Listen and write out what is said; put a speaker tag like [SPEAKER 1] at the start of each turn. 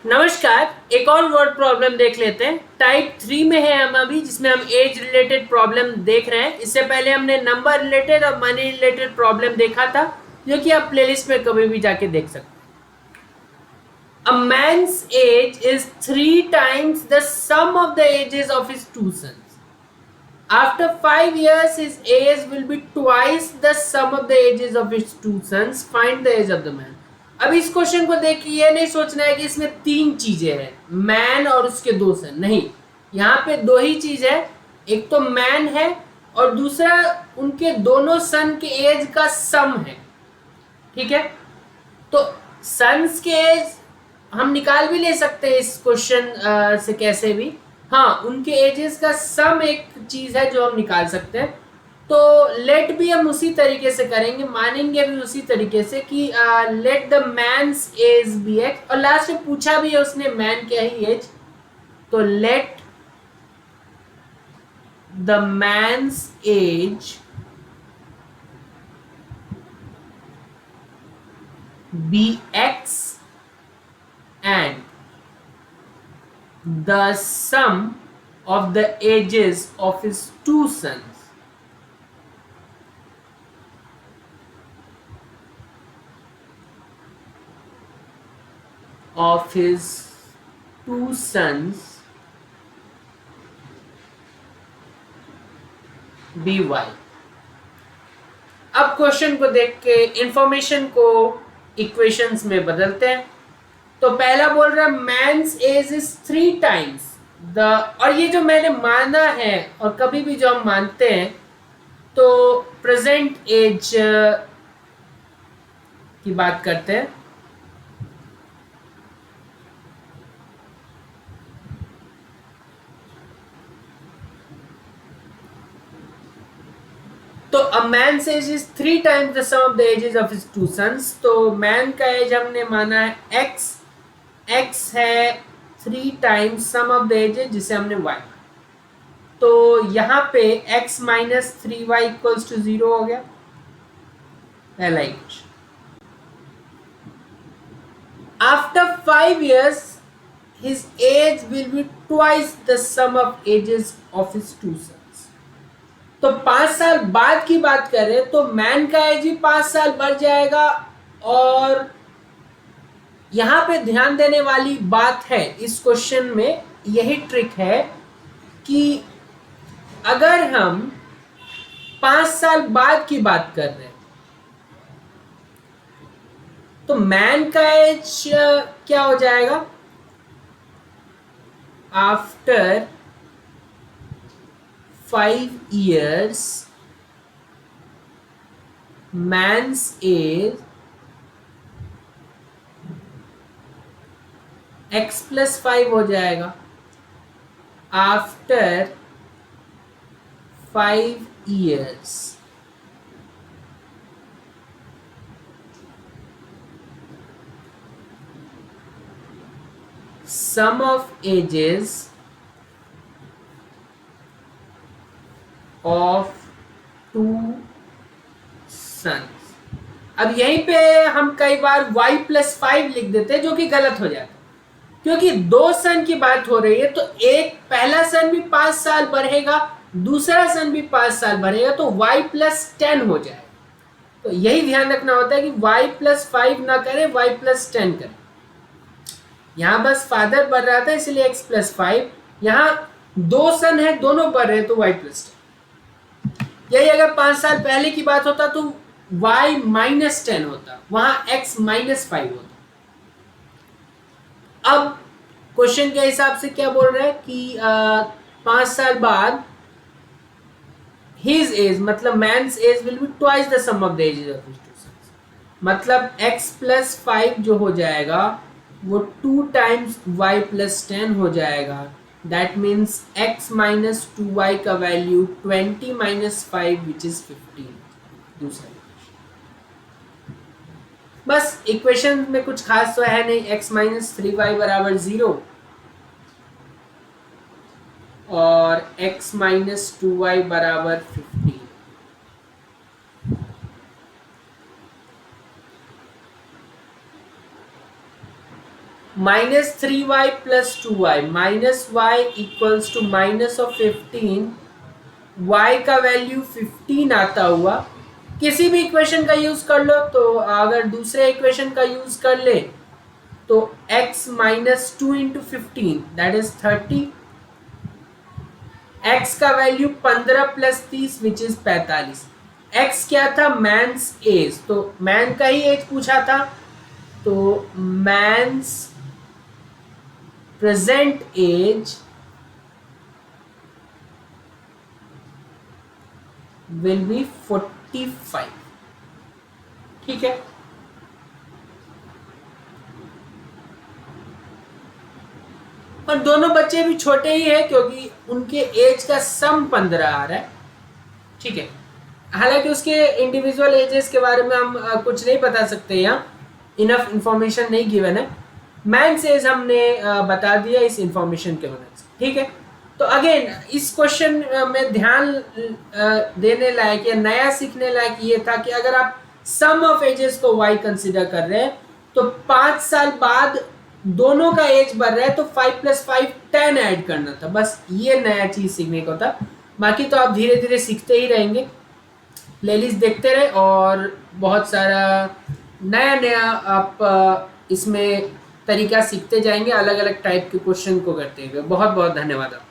[SPEAKER 1] नमस्कार। एक और वर्ड प्रॉब्लम देख लेते हैं। टाइप 3 में है हम अभी, जिसमें हम एज रिलेटेड प्रॉब्लम देख रहे हैं। इससे पहले हमने नंबर रिलेटेड और मनी रिलेटेड प्रॉब्लम देखा था, जो कि आप प्लेलिस्ट में कभी भी जाके देख सकते हैं। A man's age is 3 times the sum of the ages of his two sons. After 5 years, his age will be twice the sum of the ages of his two sons. Find the age of the man. अब इस question को देख के ये नहीं सोचना है कि इसमें तीन चीजें हैं, मैन और उसके दो सन। नहीं, यहाँ पे दो ही चीज है। एक तो मैन है और दूसरा उनके दोनों सन के एज का सम है। ठीक है, तो सन्स के एज हम निकाल भी ले सकते हैं इस क्वेश्चन से कैसे भी। हाँ, उनके एजेस का सम एक चीज है जो हम निकाल सकते हैं। तो लेट भी हम उसी तरीके से करेंगे, मानेंगे भी उसी तरीके से कि let the man's age be x. और लास्ट में पूछा भी है उसने मैन क्या ही एज, तो let the man's age be x and the sum of the ages of his two sons. Of his two sons by। अब क्वेश्चन को देख के इंफॉर्मेशन को इक्वेशंस में बदलते हैं। तो पहला बोल रहा है man's age is 3 times the, और ये जो मैंने माना है और कभी भी जो हम मानते हैं तो प्रेजेंट एज की बात करते हैं। तो a man's age is 3 times the sum of the ages of his two sons. तो मैन का एज हमने माना है एक्स, एक्स है 3 times sum of the ages जिसे हमने वाई। तो यहां पे x minus 3y equals to 0 हो गया पहला equation. After 5 years his age will be twice the sum of ages of his two sons। तो 5 साल बाद की बात करें तो मैन का एज भी 5 साल बढ़ जाएगा। और यहां पे ध्यान देने वाली बात है इस क्वेश्चन में, यही ट्रिक है कि अगर हम 5 साल बाद की बात कर रहे हैं तो मैन का एज क्या हो जाएगा, after 5 years mains as x+5 हो जाएगा। After 5 years sum of ages of two sons। अब यहीं पे हम कई बार y+5 लिख देते हैं, जो कि गलत हो जाता है, क्योंकि दो सन की बात हो रही है। तो एक पहला सन भी 5 साल बढ़ेगा, दूसरा सन भी 5 साल बढ़ेगा, तो y+10 हो जाएगा। तो यही ध्यान रखना होता है कि y+5 ना करें, y+10 करें। यहां बस फादर बढ़ रहा था इसलिए x+5, यहां दो सन है दोनों बढ़ रहे तो y+10। यही अगर 5 साल पहले की बात होता तो y-10 होता, वहां x-5 होता। अब क्वेश्चन के हिसाब से क्या बोल रहा है कि 5 साल बाद his age मतलब man's age will be twice the sum of the ages of his two sons। मतलब x+5 जो हो जाएगा वो 2 times y+10 हो जाएगा। That means x minus 2y का वैल्यू 20 माइनस 5 विच इज 15। दूसरा बस इक्वेशन में कुछ खास तो है नहीं, x माइनस 3y बराबर 0 और x माइनस 2y बराबर 15। -3y + 2y -y equals to -15, y का वैल्यू 15 आता हुआ। किसी भी इक्वेशन का यूज कर लो, तो अगर दूसरे इक्वेशन का यूज कर ले तो x -2 × 15 दैट इज 30, x का वैल्यू 15 + 30 विच इज 45। x क्या था? मैंस एज, तो मैन का ही एज पूछा था, तो man's present age will be 45। ठीक है, और दोनों बच्चे भी छोटे ही है क्योंकि उनके एज का सम 15 आ रहा है। ठीक है, हालांकि उसके इंडिविजुअल एजेस के बारे में हम कुछ नहीं बता सकते, यहाँ इनफ इंफॉर्मेशन नहीं गिवन है। मैन एज हमने बता दिया इस इंफॉर्मेशन के मदद से। ठीक है, तो अगेन इस क्वेश्चन में ध्यान देने लायक या नया सीखने लायक ये था कि अगर आप सम ऑफ एजेस को y कंसिडर कर रहे हैं तो 5 साल बाद दोनों का एज बढ़ रहा है, तो 5 + 5 10 ऐड करना था। बस ये नया चीज सीखने को था, बाकी तो आप धीरे धीरे सीखते ही रहेंगे। प्लेलिस्ट देखते रहे और बहुत सारा नया नया आप इसमें तरीका सीखते जाएंगे अलग अलग टाइप के क्वेश्चन को करते हुए। बहुत बहुत धन्यवाद आपका।